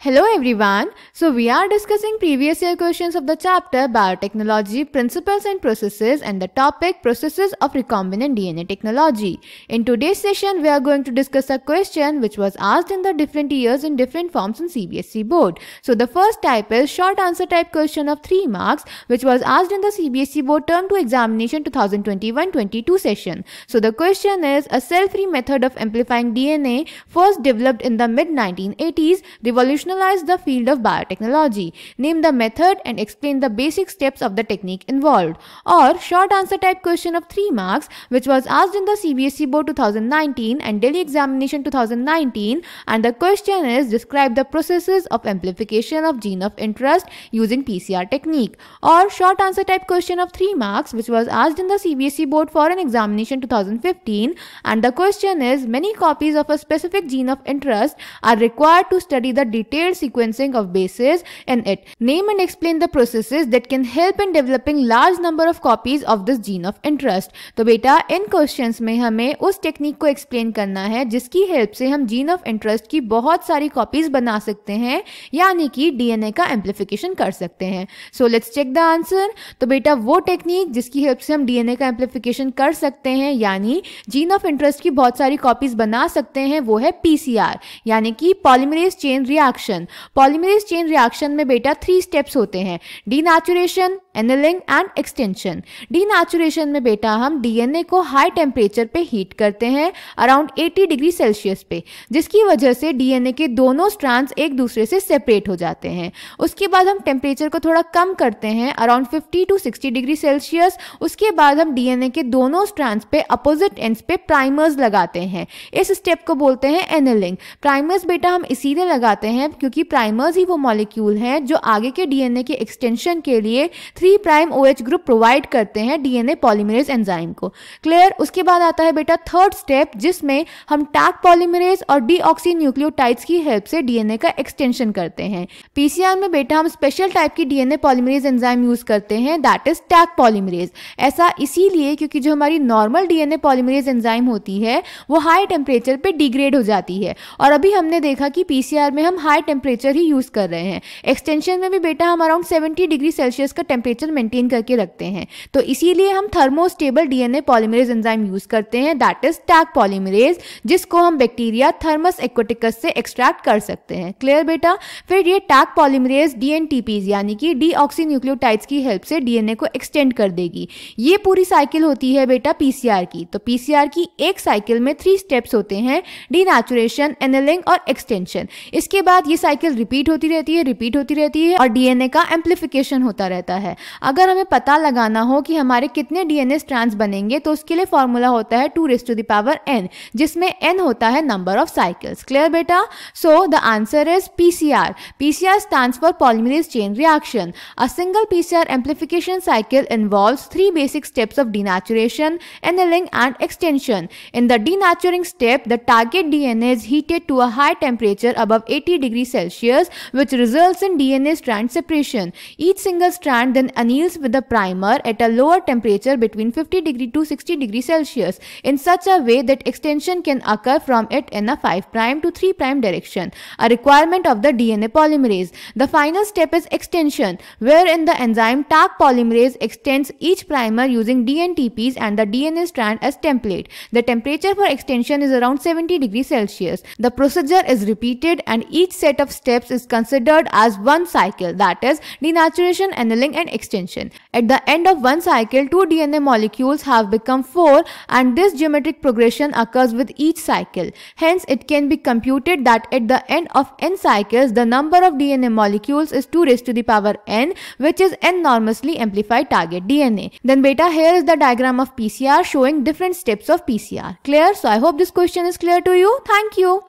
Hello everyone. So we are discussing previous year questions of the chapter Biotechnology Principles and Processes and the topic Processes of Recombinant DNA Technology. In today's session we are going to discuss a question which was asked in the different years in different forms on CBSE board. So the first type is short answer type question of 3 marks which was asked in the CBSE board term 2 examination 2021-22 session. So the question is a cell-free method of amplifying DNA first developed in the mid-1980s revolutionized the field of biotechnology. Name the method and explain the basic steps of the technique involved. Or short answer type question of 3 marks which was asked in the CBSE board 2019 and Delhi examination 2019, and the question is describe the processes of amplification of gene of interest using PCR technique. Or short answer type question of 3 marks which was asked in the CBSE board for an examination 2015, and the question is many copies of a specific gene of interest are required to study the detailed sequencing of bases in it. Name and explain the processes that can help in developing large number of copies of this gene of interest. तो बेटा इन questions में हमें उस technique को explain करना है जिसकी help से हम जीन ऑफ इंटरेस्ट की बहुत सारी कॉपीज बना सकते हैं, यानी कि डीएनए का एम्प्लीफिकेशन कर सकते हैं. So let's check the answer. तो बेटा वो टेक्निक जिसकी हेल्प से हम डीएनए का एम्प्लीफिकेशन कर सकते हैं यानी जीन ऑफ इंटरेस्ट की बहुत सारी कॉपीज बना सकते हैं वो है पीसीआर यानी कि polymerase chain reaction. Polymerase chain reaction में बेटा 3 स्टेप्स होते हैं, denaturation, annealing and extension. Denaturation में बेटा हम डीएनए को हाई टेम्परेचर पे हीट करते हैं अराउंड 80 डिग्री सेल्सियस पे, जिसकी वजह से डीएनए के दोनों स्ट्रैंड्स एक दूसरे से सेपरेट हो जाते हैं. उसके बाद हम टेम्परेचर को थोड़ा कम करते हैं अराउंड 50 to 60 डिग्री सेल्सियस. उसके बाद हम डीएनए के दोनों स्ट्रैंड्स पे अपोजिट एंड्स पे प्राइमर्स लगाते हैं. इस स्टेप को बोलते हैं एनेलिंग. प्राइमर्स बेटा हम इसीलिए लगाते हैं क्योंकि प्राइमर्स ही वो मॉलिक्यूल हैं जो आगे के डीएनए के एक्सटेंशन के लिए 3 प्राइम OH ग्रुप प्रोवाइड करते हैं डीएनए पॉलीमरेज एंजाइम को. क्लियर. उसके बाद आता है बेटा थर्ड स्टेप जिसमें हम टैग पॉलीमरेज और डीऑक्सीन्यूक्लियोटाइड्स की हेल्प से डीएनए का एक्सटेंशन करते हैं. पीसीआर में बेटा हम स्पेशल टाइप की डीएनए पॉलीमरेज एंजाइम यूज करते हैं दैट इज टैग पॉलीमरेज. ऐसा इसीलिए क्योंकि जो हमारी नॉर्मल डीएनए पॉलीमरेज एंजाइम होती है वो हाई टेम्परेचर पे डिग्रेड हो जाती है, और अभी हमने देखा कि पीसीआर में हम हाई टेम्परेचर ही यूज कर रहे हैं. एक्सटेंशन में भी बेटा हम अराउंड 70 डिग्री सेल्सियस का टेम्परेचर मेंटेन करके रखते हैं, तो इसीलिए हम thermostable DNA polymerase enzyme use करते हैं दैट इज टैग पॉलीमरेज, जिसको हम बैक्टीरिया थर्मस एक्वाटिकस से एक्सट्रैक्ट कर सकते हैं. क्लियर बेटा. फिर ये टैग पॉलीमरेज डीएनटीपीज यानी कि डीऑक्सीन्यूक्लियोटाइड्स की हेल्प से डीएनए को एक्सटेंड कर देगी. ये पूरी साइकिल होती है बेटा पीसीआर की. तो पीसीआर की एक साइकिल में 3 स्टेप्स होते हैं, डीनेचुरेशन, एनेलिंग और एक्सटेंशन. इसके बाद ये साइकिल रिपीट होती रहती है और डीएनए का एम्प्लीफिकेशन होता रहता है. अगर हमें पता लगाना हो कि हमारे कितने डीएनए स्ट्रैंड्स बनेंगे तो उसके लिए फॉर्मूला होता है 2n जिसमें n होता है नंबर ऑफ साइकिल्स. क्लियर बेटा. So the answer is PCR. PCR stands for polymerase chain reaction. A single PCR amplification cycle involves 3 basic steps of denaturation, annealing and extension. In the denaturing step, the target DNA is heated to a high temperature above 80 degrees Celsius, which results in DNA strand separation. Each single strand then anneals with the primer at a lower temperature between 50 degree to 60 degree Celsius in such a way that extension can occur from it in a 5' to 3' direction, a requirement of the DNA polymerase. The final step is extension, wherein the enzyme tag polymerase extends each primer using DNTPs and the DNA strand as template. The temperature for extension is around 70 degrees Celsius. The procedure is repeated and each set of steps is considered as one cycle, that is denaturation, annealing and extension. At the end of one cycle, 2 DNA molecules have become 4 and this geometric progression occurs with each cycle. Hence, it can be computed that at the end of n cycles, the number of DNA molecules is 2n, which is enormously amplified target DNA. Then beta, here is the diagram of PCR showing different steps of PCR. Clear? So I hope this question is clear to you. Thank you.